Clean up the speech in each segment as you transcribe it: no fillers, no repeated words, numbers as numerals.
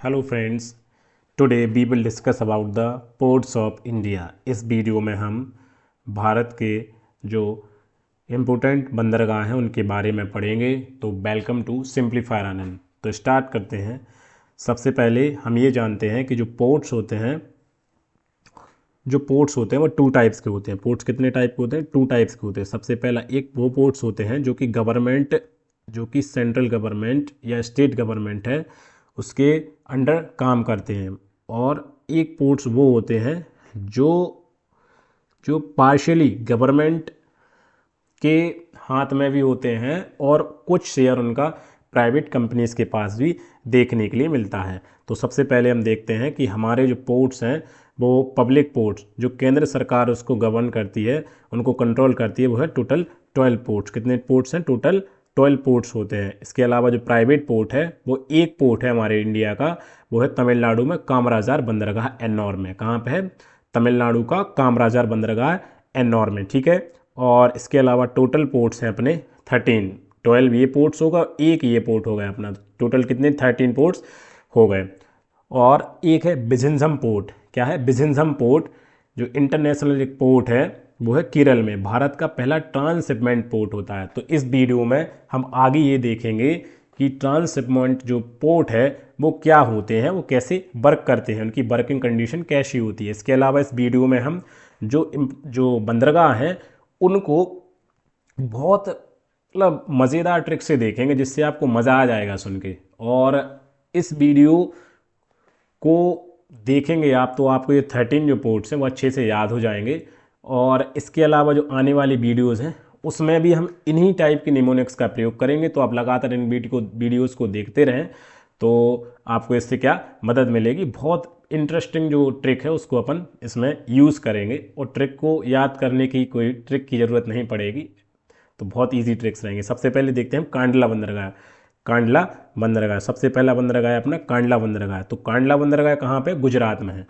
Hello friends, today we will discuss about the ports of India. इस वीडियो में हम भारत के जो इम्पोर्टेंट बंदरगाह हैं उनके बारे में पढ़ेंगे। तो वेलकम टू सिंप्लीफायर आनंद। तो स्टार्ट करते हैं। सबसे पहले हम ये जानते हैं कि जो पोर्ट्स होते हैं वो टू टाइप्स के होते हैं। पोर्ट्स कितने टाइप के होते हैं? टू टाइप्स के होते हैं। सबसे पहला एक वो पोर्ट्स होते हैं जो कि सेंट्रल गवर्नमेंट या स्टेट गवर्नमेंट है उसके अंडर काम करते हैं। और एक पोर्ट्स वो होते हैं जो जो पार्शियली गवर्नमेंट के हाथ में भी होते हैं और कुछ शेयर उनका प्राइवेट कंपनीज के पास भी देखने के लिए मिलता है। तो सबसे पहले हम देखते हैं कि हमारे जो पोर्ट्स हैं वो पब्लिक पोर्ट्स जो केंद्र सरकार उसको गवर्न करती है, उनको कंट्रोल करती है, वो है टोटल 12 पोर्ट्स। कितने पोर्ट्स हैं? टोटल 12 पोर्ट्स होते हैं। इसके अलावा जो प्राइवेट पोर्ट है वो एक पोर्ट है हमारे इंडिया का, वो है तमिलनाडु में कामराजार बंदरगाह एन्नौर में। कहाँ पे है? तमिलनाडु का कामराजार बंदरगाह एन्नौर में, ठीक है। और इसके अलावा टोटल पोर्ट्स हैं अपने 13। 12 ये पोर्ट्स होगा, एक ये पोर्ट हो गया अपना। टोटल कितने? 13 पोर्ट्स हो गए। और एक है बिझिंझम पोर्ट। क्या है? बिझिंझम पोर्ट जो इंटरनेशनल एक पोर्ट है वो है केरल में। भारत का पहला ट्रांसशिपमेंट पोर्ट होता है। तो इस वीडियो में हम आगे ये देखेंगे कि ट्रांसशिपमेंट जो पोर्ट है वो क्या होते हैं, वो कैसे वर्क करते हैं, उनकी वर्किंग कंडीशन कैसी होती है। इसके अलावा इस वीडियो में हम जो बंदरगाह हैं उनको बहुत मतलब मज़ेदार ट्रिक से देखेंगे जिससे आपको मज़ा आ जाएगा सुन के। और इस वीडियो को देखेंगे आप तो आपको ये 13 जो पोर्ट्स हैं वो अच्छे से याद हो जाएंगे। और इसके अलावा जो आने वाली वीडियोस हैं उसमें भी हम इन्हीं टाइप के निमोनिक्स का प्रयोग करेंगे। तो आप लगातार इन वीडियोस को देखते रहें तो आपको इससे क्या मदद मिलेगी। बहुत इंटरेस्टिंग जो ट्रिक है उसको अपन इसमें यूज़ करेंगे और ट्रिक को याद करने की कोई ट्रिक की ज़रूरत नहीं पड़ेगी। तो बहुत इजी ट्रिक्स रहेंगे। सबसे पहले देखते हैं कांडला बंदरगाह। कांडला बंदरगाह सबसे पहला बंदरगाह है अपना कांडला बंदरगाह। तो कांडला बंदरगाह कहाँ पे? गुजरात में है।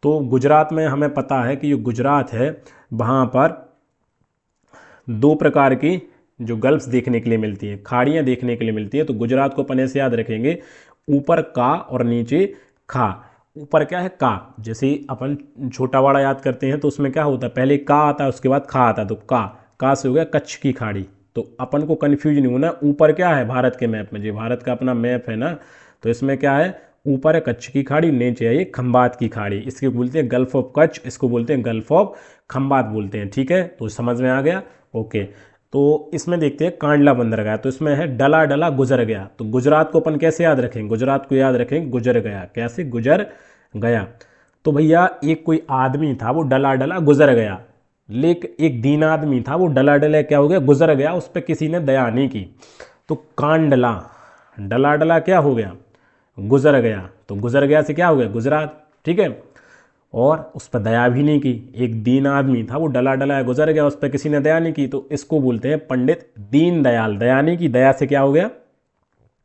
तो गुजरात में हमें पता है कि जो गुजरात है वहाँ पर दो प्रकार की जो गल्फ्स देखने के लिए मिलती हैं, खाड़ियाँ देखने के लिए मिलती है। तो गुजरात को अपन ऐसे याद रखेंगे, ऊपर का और नीचे खा। ऊपर क्या है? का। जैसे अपन छोटा बड़ा याद करते हैं तो उसमें क्या होता है? पहले का आता है उसके बाद खा आता है। तो का से हो गया कच्छ की खाड़ी। तो अपन को कन्फ्यूज नहीं होना। ऊपर क्या है भारत के मैप में? जो भारत का अपना मैप है ना, तो इसमें क्या है? ऊपर है कच्छ की खाड़ी, नीचे है ये खंबात की खाड़ी। इसको बोलते हैं गल्फ ऑफ कच्छ, इसको बोलते हैं गल्फ ऑफ खंबात बोलते हैं, ठीक है। तो समझ में आ गया? ओके। तो इसमें देखते हैं कांडला बंदरगाह। तो इसमें है डला डला गुजर गया। तो गुजरात को अपन कैसे याद रखेंगे? गुजरात को याद रखेंगे गुजर गया। कैसे? गुजर गया। तो भैया एक कोई आदमी था वो डला डला गुजर गया, लेकिन एक दीन आदमी था वो डला डला क्या हो गया? गुजर गया। उस पर किसी ने दया नहीं की। तो कांडला डला डला क्या हो गया? गुजर गया। तो गुजर गया से क्या हो गया? गुजरात, ठीक है। और उस पर दया भी नहीं की। एक दीन आदमी था वो डला डला गुजर गया, उस पर किसी ने दया नहीं की। तो इसको बोलते हैं पंडित दीन दयाल। दया नहीं की, दया से क्या हो गया?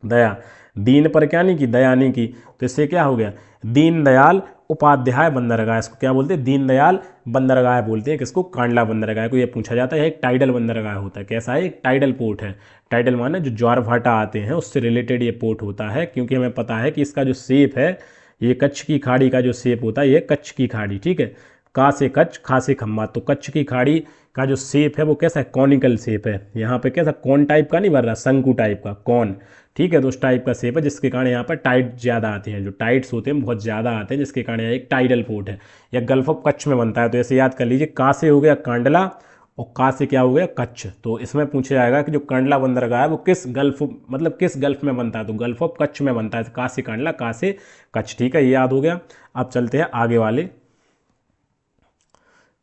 दया। दीन पर क्या नहीं की? दया नहीं की। तो इससे क्या हो गया? दीन दयाल उपाध्याय बंदरगाह। इसको क्या बोलते हैं? दीन दयाल बंदरगाह बोलते हैं। किसको? कांडला बंदरगाह को। ये पूछा जाता है। एक टाइडल बंदरगाह होता है। कैसा है? एक टाइडल पोर्ट है। टाइडल माने जो ज्वार भाटा आते हैं उससे रिलेटेड ये पोर्ट होता है, क्योंकि हमें पता है कि इसका जो शेप है, ये कच्छ की खाड़ी का जो शेप होता है ये कच्छ की खाड़ी, ठीक है। का से कच्छ, खा से खम्मा। तो कच्छ की खाड़ी का जो शेप है वो कैसा है? कॉनिकल शेप है। यहाँ पे कैसा कॉन टाइप का नहीं बन रहा, शंकु टाइप का कॉन, ठीक है। तो उस टाइप का शेप है जिसके कारण यहाँ पर टाइड ज़्यादा आते हैं, जो टाइड्स होते हैं बहुत ज़्यादा आते हैं, जिसके कारण यहाँ एक टाइडल पोर्ट है। या गल्फ ऑफ कच्छ में बनता है। तो ऐसे याद कर लीजिए, का से हो गया कांडला और का से क्या हो गया? कच्छ। तो इसमें पूछा जाएगा कि जो कांडला बंदरगाह है वो किस गल्फ, मतलब किस गल्फ में बनता है? तो गल्फ ऑफ कच्छ में बनता है। का से कांडला, का से कच्छ, ठीक है। ये याद हो गया। अब चलते हैं आगे वाले।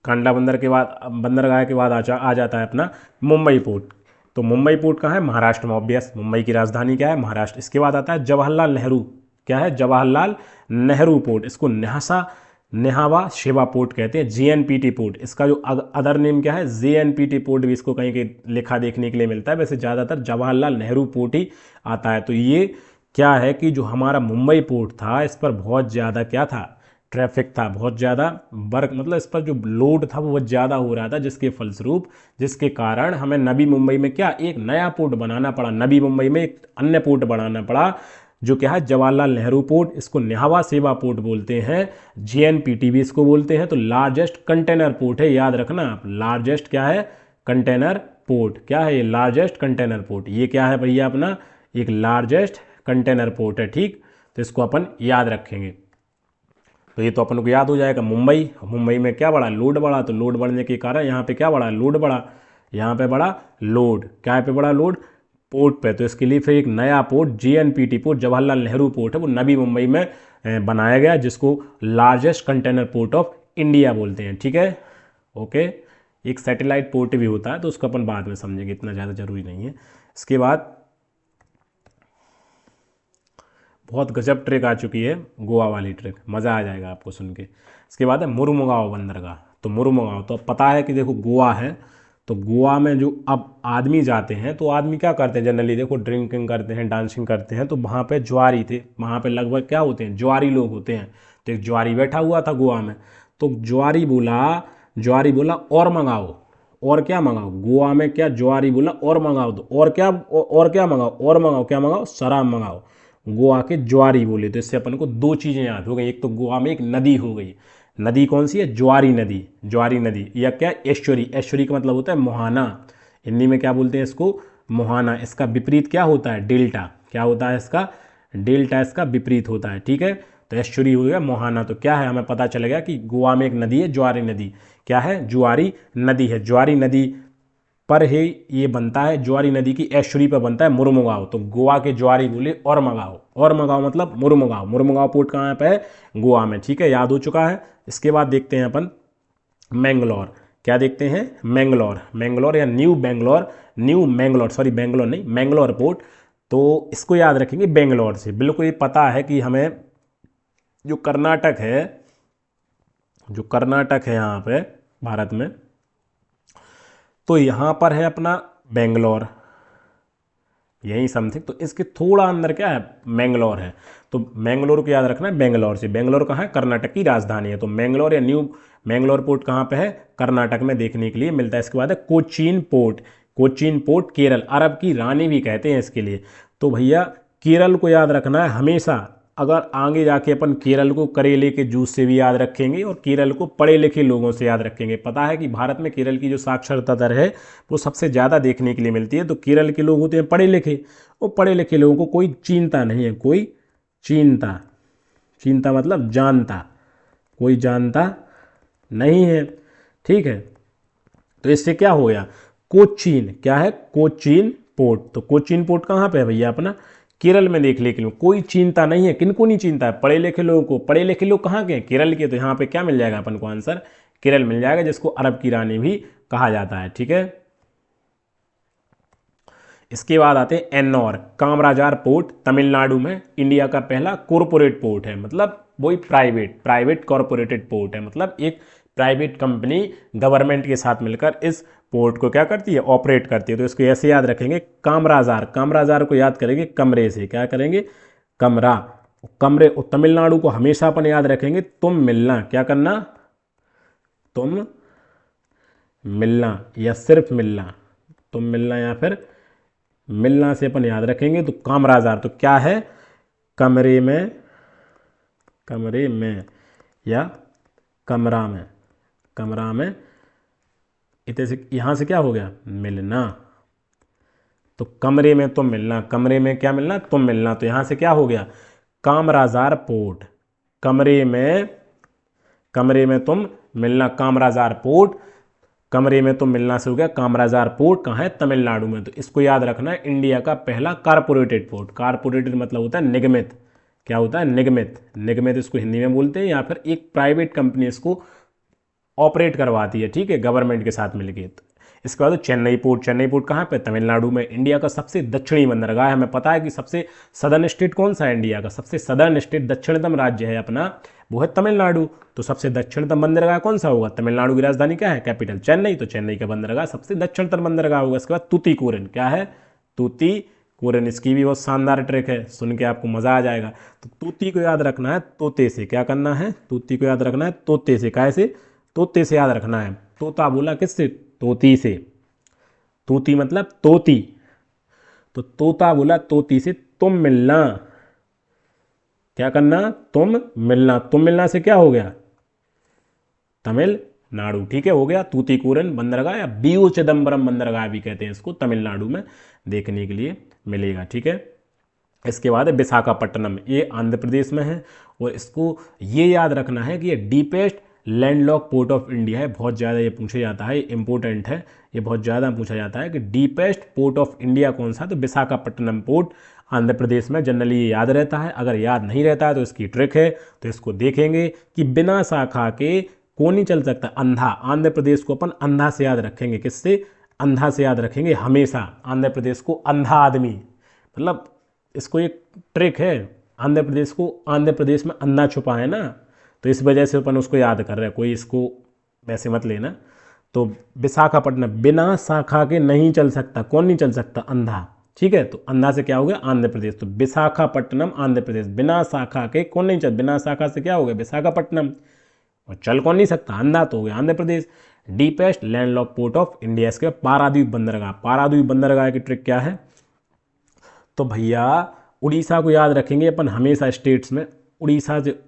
कांडला बंदरगाह के बाद आ जाता है अपना मुंबई पोर्ट। तो मुंबई पोर्ट कहाँ है? महाराष्ट्र में। ऑब्वियस, मुंबई की राजधानी क्या है? महाराष्ट्र। इसके बाद आता है जवाहरलाल नेहरू। क्या है? जवाहरलाल नेहरू पोर्ट। इसको नेहावा शेवा पोर्ट कहते हैं। JNPT port. इसका जो अदर नेम क्या है? जेएनपीटी पोर्ट भी इसको कहीं के लिखा देखने के लिए मिलता है। वैसे ज़्यादातर जवाहरलाल नेहरू पोर्ट ही आता है। तो ये क्या है कि जो हमारा मुंबई पोर्ट था इस पर बहुत ज़्यादा क्या था? ट्रैफिक था, बहुत ज़्यादा वर्क, मतलब इस पर जो लोड था वो बहुत ज़्यादा हो रहा था, जिसके कारण हमें नवी मुंबई में क्या एक नया पोर्ट बनाना पड़ा। नवी मुंबई में एक अन्य पोर्ट बनाना पड़ा जो क्या है जवाहरलाल नेहरू पोर्ट, इसको न्हावा सेवा पोर्ट बोलते हैं, JNPT भी इसको बोलते हैं। तो लार्जेस्ट कंटेनर पोर्ट है, याद रखना आप, लार्जेस्ट क्या है कंटेनर पोर्ट। क्या है ये लार्जेस्ट कंटेनर पोर्ट, ये क्या है भैया अपना एक लार्जेस्ट कंटेनर पोर्ट है। ठीक, तो इसको अपन याद रखेंगे। तो ये तो अपन को याद हो जाएगा। मुंबई, मुंबई में क्या बढ़ा लोड बढ़ा, तो लोड बढ़ने के कारण यहाँ पे क्या बढ़ा लोड बढ़ा, यहाँ पे बढ़ा लोड, क्या पे बढ़ा लोड पोर्ट पे। तो इसके लिए फिर एक नया port JNPT port, Jawaharlal Nehru port है, वो नवी मुंबई में बनाया गया, जिसको largest container port of India बोलते हैं। ठीक है, ओके। एक सैटेलाइट पोर्ट भी होता है, तो उसको अपन बाद में समझेंगे, इतना ज़्यादा जरूरी नहीं है। इसके बाद बहुत गजब ट्रिक आ चुकी है, गोवा वाली ट्रिक, मज़ा आ जाएगा आपको सुन के। इसके बाद है मुरुमुगाओ बंदरगाह। तो मुरुमुगाओ, तो अब पता है कि देखो गोवा है, तो गोवा में जो अब आदमी जाते हैं, तो आदमी क्या करते हैं जनरली, देखो ड्रिंकिंग करते हैं, डांसिंग करते हैं। तो वहाँ पे ज्वारी थे, वहाँ पे लगभग क्या होते हैं ज्वारी लोग होते हैं। तो एक ज्वारी बैठा हुआ था गोवा में, तो ज्वारी बोला और मंगाओ, और क्या मंगाओ, गोवा में क्या ज्वारी बोला और मंगाओ, तो और क्या मंगाओ, और मंगाओ क्या मंगाओ, शराब मंगाओ। गोवा के ज्वारी बोले, तो इससे अपन को दो चीज़ें याद हो गई, एक तो गोवा में एक नदी हो गई, नदी कौन सी है ज्वारी नदी, ज्वारी नदी, या क्या एश्वरी, एश्वरी का मतलब होता है मुहाना, हिंदी में क्या बोलते हैं इसको मुहाना। इसका विपरीत क्या होता है डेल्टा, क्या होता है इसका डेल्टा, इसका विपरीत होता है। ठीक है, तो एश्वरी हो गया मुहाना। तो क्या है हमें पता चल गया कि गोवा में एक नदी है ज्वारी नदी, क्या है ज्वारी नदी है। ज्वारी नदी पर ही ये बनता है, ज्वारी नदी की एश्वरी पर बनता है मुरुमुगाओ। तो गोवा के ज्वारी बोले और मंगाओ, और मंगाओ मतलब मुरुमुगाओ। मुरुमुगाओ पोर्ट कहाँ पे है, गोवा में। ठीक है, याद हो चुका है। इसके बाद देखते हैं अपन मैंगलोर, क्या देखते हैं मैंगलोर, मैंगलोर या न्यू मैंगलोर, सॉरी बैंगलोर नहीं, मैंगलोर पोर्ट। तो इसको याद रखेंगे बेंगलोर से। बिल्कुल ये पता है कि हमें जो कर्नाटक है यहाँ पे भारत में, तो यहाँ पर है अपना बेंगलोर, यही समथिंग। तो इसके थोड़ा अंदर क्या है मैंगलोर है। तो मैंगलोर को याद रखना है बेंगलोर से। बेंगलोर कहाँ है, कर्नाटक की राजधानी है। तो मैंगलोर या न्यू मैंगलोर पोर्ट कहाँ पे है, कर्नाटक में देखने के लिए मिलता है। इसके बाद है कोचीन पोर्ट, कोचीन पोर्ट केरल, अरब की रानी भी कहते हैं इसके लिए। तो भैया केरल को याद रखना है हमेशा। अगर आगे जाके अपन केरल को करेले के जूस से भी याद रखेंगे, और केरल को पढ़े लिखे लोगों से याद रखेंगे। पता है कि भारत में केरल की जो साक्षरता दर है वो सबसे ज़्यादा देखने के लिए मिलती है। तो केरल के लोग होते हैं पढ़े लिखे, वो पढ़े लिखे लोगों को कोई चिंता नहीं है, कोई चिंता, चिंता मतलब जानता, कोई जानता नहीं है। ठीक है, तो इससे क्या हो गया कोचीन, क्या है कोचीन पोर्ट। तो कोचीन पोर्ट कहाँ पे है भैया अपना केरल में। देख ले के लोग कोई चिंता नहीं है, किनको नहीं चिंता है, पढ़े लिखे लोगों को। पढ़े लिखे लोग कहाँ के, केरल के। तो यहाँ पे क्या मिल जाएगा अपन को आंसर केरल मिल जाएगा, जिसको अरब की रानी भी कहा जाता है। ठीक है, इसके बाद आते हैं एन्नौर, कामराजार पोर्ट तमिलनाडु में, इंडिया का पहला कॉरपोरेट पोर्ट है। मतलब वही प्राइवेट कॉरपोरेटेड पोर्ट है, मतलब एक प्राइवेट कंपनी गवर्नमेंट के साथ मिलकर इस पोर्ट को क्या करती है ऑपरेट करती है। तो इसको ऐसे याद रखेंगे कामराजार, कामराजार को याद करेंगे कमरे से, क्या करेंगे कमरा, कमरे। और तमिलनाडु को हमेशा अपन याद रखेंगे तुम मिलना, क्या करना तुम मिलना, या सिर्फ मिलना, तुम मिलना या फिर मिलना से अपन याद रखेंगे। तो कामराजार तो क्या है कमरे में, कमरे में या कमरा में, कमरा में। इतने से यहाँ से क्या हो गया मिलना, तो कमरे में तुम मिलना, कमरे में क्या मिलना तुम मिलना। तो यहाँ से क्या हो गया कामराजार पोर्ट, कमरे में तुम मिलना, कामराजार पोर्ट, कमरे में तुम मिलना से हो गया कामराजार पोर्ट। कहाँ है तमिलनाडु में। तो इसको याद रखना है इंडिया का पहला कारपोरेटेड पोर्ट। कारपोरेटेड मतलब होता है निगमित, क्या होता है निगमित, निगमित इसको हिंदी में बोलते हैं, या फिर एक प्राइवेट कंपनी इसको ऑपरेट करवाती है। ठीक है, गवर्नमेंट के साथ मिलकर। इसके बाद चेन्नई पोर्ट, चेन्नई पोर्ट कहाँ पे तमिलनाडु में, इंडिया का सबसे दक्षिणी बंदरगाह है। हमें पता है कि सबसे सदर्न स्टेट कौन सा है इंडिया का, सबसे सदर्न स्टेट दक्षिणतम राज्य है अपना वो है तमिलनाडु। तो सबसे दक्षिणतम बंदरगाह कौन सा होगा, तमिलनाडु की राजधानी क्या है कैपिटल चेन्नई, तो चेन्नई का बंदरगाह सबसे दक्षिणतम बंदरगाह होगा। इसके बाद तूतीकोरिन, क्या है तूतीकोरिन, इसकी भी बहुत शानदार ट्रिक है, सुन के आपको मजा आ जाएगा। तो तूती को याद रखना है तोते से, क्या करना है तूती को याद रखना है तोते से, कैसे तोते से याद रखना है। तोता बोला किससे तोती से, तूती मतलब तोती, तो तोता बोला तोती से तुम मिलना, क्या करना, तुम मिलना। तुम मिलना से क्या हो गया, तमिलनाडु। ठीक है, हो गया। तूतीकोरन बंदरगाह या बीओ चिदम्बरम बंदरगाह भी कहते हैं इसको, तमिलनाडु में देखने के लिए मिलेगा। ठीक है, इसके बाद है विशाखापट्टनम, ये आंध्र प्रदेश में है। और इसको ये याद रखना है कि ये deepest landlock port of India है। बहुत ज़्यादा ये पूछा जाता है, इंपॉर्टेंट है, ये बहुत ज़्यादा पूछा जाता है कि डीपेस्ट पोर्ट ऑफ इंडिया कौन सा, तो विशाखापट्टनम पोर्ट आंध्र प्रदेश में। जनरली ये याद रहता है, अगर याद नहीं रहता है तो इसकी ट्रिक है, तो इसको देखेंगे कि बिना शाखा के कौन नहीं चल सकता, अंधा। आंध्र प्रदेश को अपन अंधा से याद रखेंगे, किससे, अंधा से याद रखेंगे हमेशा। आंध्र प्रदेश को अंधा आदमी, मतलब इसको एक ट्रिक है, आंध्र प्रदेश को, आंध्र प्रदेश में अंधा छुपा है ना, तो इस वजह से अपन उसको याद कर रहे हैं, कोई इसको वैसे मत लेना। तो विशाखापट्टनम बिना शाखा के नहीं चल सकता, कौन नहीं चल सकता, अंधा। ठीक है, तो अंधा से क्या हो गया, आंध्र प्रदेश। तो विशाखापट्टनम आंध्र प्रदेश, बिना शाखा के कौन नहीं चल, बिना शाखा से क्या हो गया, विशाखापट्टनम। और चल कौन नहीं सकता, अंधा, तो हो गया Andhra Pradesh. Deepest landlock port of India, इसके पारादीप बंदरगाह। पारादीप बंदरगाह की ट्रिक क्या है, तो भैया उड़ीसा को याद रखेंगे अपन हमेशा स्टेट्स में। उड़ीसा से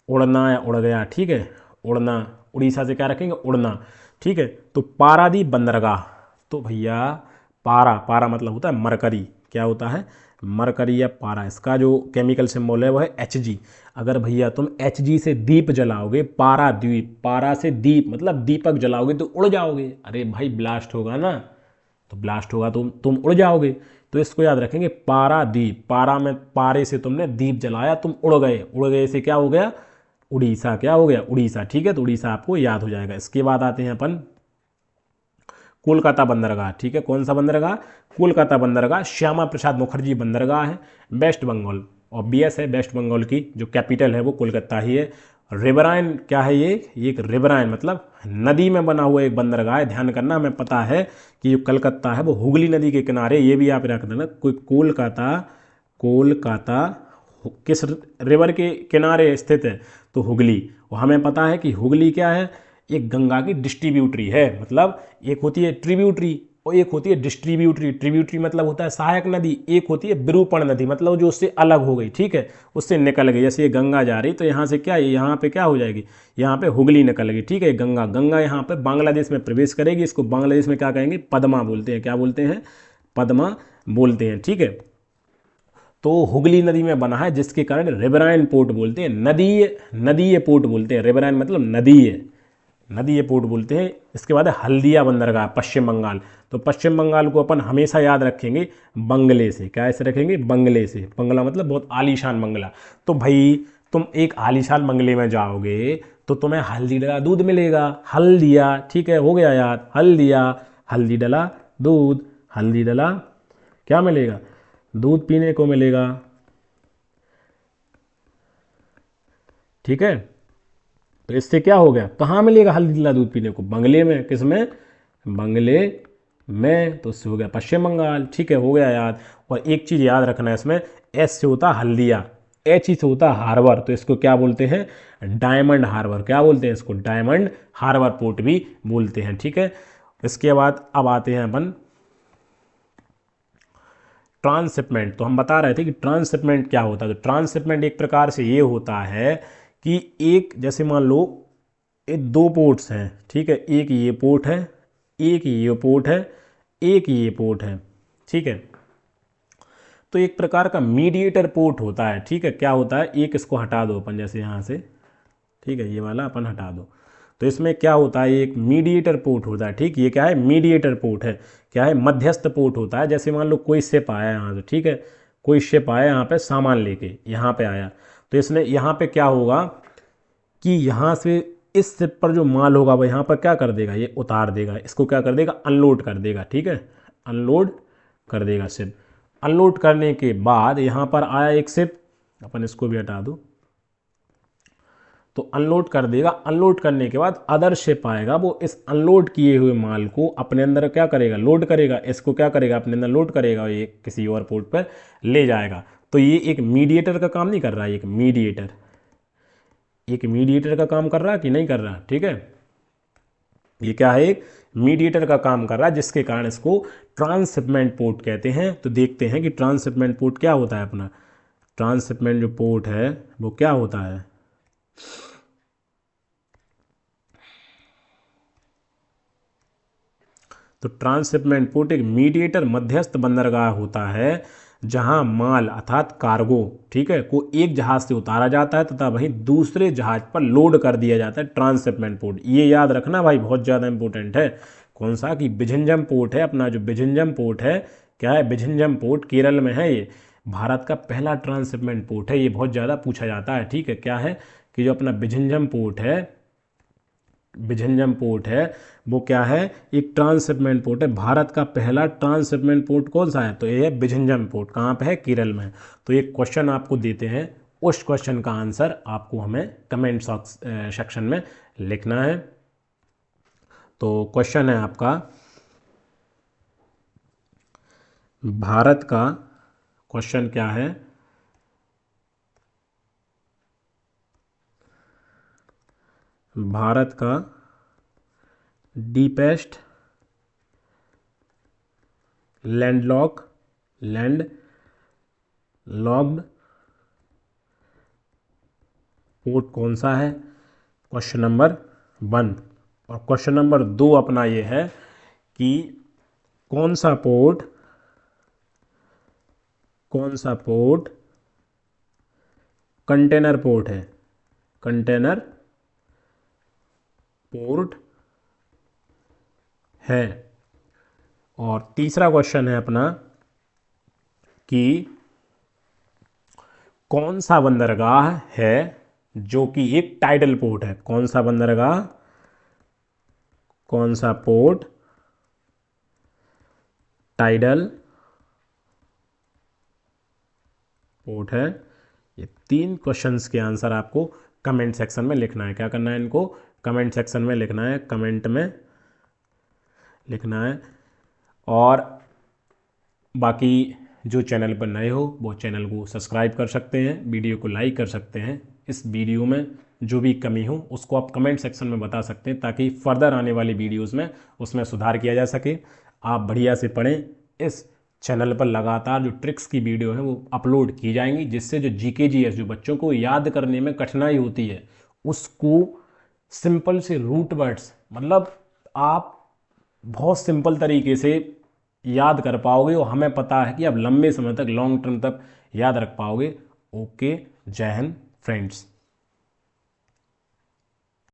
उड़ना या उड़ गया, ठीक है, उड़ना, उड़ीसा से क्या रखेंगे, उड़ना। ठीक है, तो पारादीप बंदरगाह, तो भैया पारा मतलब होता है मरकरी, क्या होता है, मरकरी या पारा। इसका जो केमिकल सिंबल है वो है Hg। अगर भैया तुम Hg से दीप जलाओगे, पारा द्वीप, पारा से दीप मतलब दीपक जलाओगे तो उड़ जाओगे। अरे भाई ब्लास्ट होगा ना, तो ब्लास्ट होगा तो तुम उड़ जाओगे। तो इसको याद रखेंगे, पारादीप, पारा में पारे से तुमने दीप जलाया, तुम उड़ गए, उड़ गए से क्या हो गया, उड़ीसा, क्या हो गया, उड़ीसा। ठीक है, तो उड़ीसा आपको याद हो जाएगा। इसके बाद आते हैं अपन कोलकाता बंदरगाह। ठीक है, कौन सा बंदरगाह, कोलकाता बंदरगाह। श्यामा प्रसाद मुखर्जी बंदरगाह है, वेस्ट बंगाल, ऑब्वियस है, वेस्ट बंगाल की जो कैपिटल है वो कोलकाता ही है। रिवराइन क्या है, ये एक रिवराइन मतलब नदी में बना हुआ एक बंदरगाह है। ध्यान करना, हमें पता है कि जो कलकत्ता है वो हुगली नदी के किनारे, ये भी आप रख देना। कोई कोलकाता, कोलकाता किस रिवर के किनारे स्थित है, तो हुगली। और हमें पता है कि हुगली क्या है, एक गंगा की डिस्ट्रीब्यूटरी है, मतलब एक होती है ट्रिब्यूटरी और एक होती है डिस्ट्रीब्यूटरी। ट्रिब्यूटरी मतलब होता है सहायक नदी, एक होती है विरूपण नदी मतलब जो उससे अलग हो गई, ठीक है, उससे निकल गई। जैसे ये गंगा जा रही तो यहाँ से क्या है, यहाँ पे क्या हो जाएगी, यहाँ पे हुगली निकल गई। ठीक है, गंगा, गंगा यहाँ पे बांग्लादेश में प्रवेश करेगी। इसको बांग्लादेश में क्या कहेंगे, पद्मा बोलते हैं। क्या बोलते हैं, पद्मा बोलते हैं। ठीक है, तो हुगली नदी में बना है, जिसके कारण रिवराइन पोर्ट बोलते हैं, नदीय पोर्ट बोलते हैं। रिवराइन मतलब नदीय पोर्ट बोलते हैं। इसके बाद है हल्दिया बंदरगाह, पश्चिम बंगाल। तो पश्चिम बंगाल को अपन हमेशा याद रखेंगे बंगले से। क्या ऐसे रखेंगे, बंगले से। बंगला मतलब बहुत आलीशान बंगला। तो भाई तुम एक आलीशान बंगले में जाओगे तो तुम्हें हल्दी डला दूध मिलेगा, हल्दिया। ठीक है, हो गया याद, हल्दिया, हल्दी डला दूध, हल्दी डला क्या मिलेगा, दूध पीने को मिलेगा। ठीक है, तो इससे क्या हो गया, कहाँ मिलेगा हल्दी डला दूध पीने को, बंगले में। किस में, बंगले में। तो उससे हो गया पश्चिम बंगाल। ठीक है, हो गया याद। और एक चीज़ याद रखना है इसमें, एस से होता हल्दिया, एच से होता हार्बर। तो इसको क्या बोलते हैं, डायमंड हार्बर। क्या बोलते हैं इसको, डायमंड हार्बर पोर्ट भी बोलते हैं। ठीक है, इसके बाद अब आते हैं अपन ट्रांसशिपमेंट। तो हम बता रहे थे कि ट्रांसशिपमेंट क्या होता है। तो ट्रांसशिपमेंट एक प्रकार से ये होता है कि एक, जैसे मान लो ये दो पोर्ट्स हैं, ठीक है, एक ये पोर्ट है, एक ये पोर्ट है, एक ये पोर्ट है। ठीक है, तो एक प्रकार का मीडिएटर पोर्ट होता है। ठीक है, क्या होता है, एक इसको हटा दो अपन, जैसे यहाँ से, ठीक है, ये वाला अपन हटा दो। तो इसमें क्या होता है, एक मीडिएटर पोर्ट होता है। ठीक, ये क्या है, मीडिएटर पोर्ट है। क्या है, मध्यस्थ पोर्ट होता है। जैसे मान लो कोई शिप आया यहाँ से, ठीक है, कोई शिप आया यहाँ पे सामान लेके, यहाँ पे आया, तो इसने यहाँ पे क्या होगा कि यहाँ से इस शिप पर जो माल होगा वो यहाँ पर क्या कर देगा, ये उतार देगा, इसको क्या कर देगा, अनलोड कर देगा। ठीक है, अनलोड कर देगा शिप। अनलोड करने के बाद यहाँ पर आया एक शिप, अपन इसको भी हटा दो, तो अनलोड कर देगा। अनलोड करने के बाद अदर शिप आएगा, वो इस अनलोड किए हुए माल को अपने अंदर क्या करेगा, लोड करेगा। इसको क्या करेगा, अपने अंदर लोड करेगा, ये किसी और पोर्ट पर ले जाएगा। तो ये एक मीडिएटर का काम नहीं कर रहा है, एक मीडिएटर का काम कर रहा है कि नहीं कर रहा। ठीक है, ये क्या है, एक मीडिएटर का काम कर रहा है, जिसके कारण इसको ट्रांसशिपमेंट पोर्ट कहते हैं। तो देखते हैं कि ट्रांसशिपमेंट पोर्ट क्या होता है अपना। ट्रांसशिपमेंट जो पोर्ट है वो क्या होता है? तो ट्रांसशिपमेंट पोर्ट एक मीडिएटर मध्यस्थ बंदरगाह होता है जहां माल अर्थात कार्गो, ठीक है, को एक जहाज से उतारा जाता है तथा वहीं दूसरे जहाज पर लोड कर दिया जाता है। ट्रांसशिपमेंट पोर्ट ये याद रखना भाई, बहुत ज़्यादा इंपॉर्टेंट है। कौन सा? कि बिझिंजम पोर्ट है अपना, जो बिझिंजम पोर्ट है क्या है? बिझिंजम पोर्ट केरल में है। ये भारत का पहला ट्रांसशिपमेंट पोर्ट है। ये बहुत ज़्यादा पूछा जाता है, ठीक है। क्या है कि जो अपना बिझिंजम पोर्ट है, बिझिंजम पोर्ट है वो क्या है? एक ट्रांसशिपमेंट पोर्ट है। भारत का पहला ट्रांसशिपमेंट पोर्ट कौन सा है? तो ये है बिझिंजम पोर्ट। कहाँ पे है? केरल में। तो एक क्वेश्चन आपको देते हैं, उस क्वेश्चन का आंसर आपको हमें कमेंट सेक्शन में लिखना है। तो क्वेश्चन है आपका, भारत का क्वेश्चन क्या है? भारत का डीपेस्ट लैंड लॉक्ड पोर्ट कौन सा है? Question number 1। और क्वेश्चन नंबर 2 अपना ये है कि कौन सा पोर्ट कंटेनर पोर्ट है? कंटेनर पोर्ट है। और तीसरा क्वेश्चन है अपना कि कौन सा बंदरगाह है जो कि एक टाइडल पोर्ट है? कौन सा बंदरगाह, कौन सा पोर्ट टाइडल पोर्ट है? ये 3 क्वेश्चंस के आंसर आपको कमेंट सेक्शन में लिखना है। क्या करना है? इनको कमेंट सेक्शन में लिखना है, कमेंट में लिखना है। और बाकी जो चैनल पर नए हो वो चैनल को सब्सक्राइब कर सकते हैं, वीडियो को लाइक कर सकते हैं। इस वीडियो में जो भी कमी हो उसको आप कमेंट सेक्शन में बता सकते हैं ताकि फर्दर आने वाली वीडियोस में उसमें सुधार किया जा सके। आप बढ़िया से पढ़ें। इस चैनल पर लगातार जो ट्रिक्स की वीडियो है वो अपलोड की जाएंगी, जिससे जो GK GS जो बच्चों को याद करने में कठिनाई होती है उसको सिंपल से रूट वर्ड्स, मतलब आप बहुत सिंपल तरीके से याद कर पाओगे और हमें पता है कि आप लंबे समय तक, लॉन्ग टर्म तक याद रख पाओगे। ओके, जय हिंद फ्रेंड्स।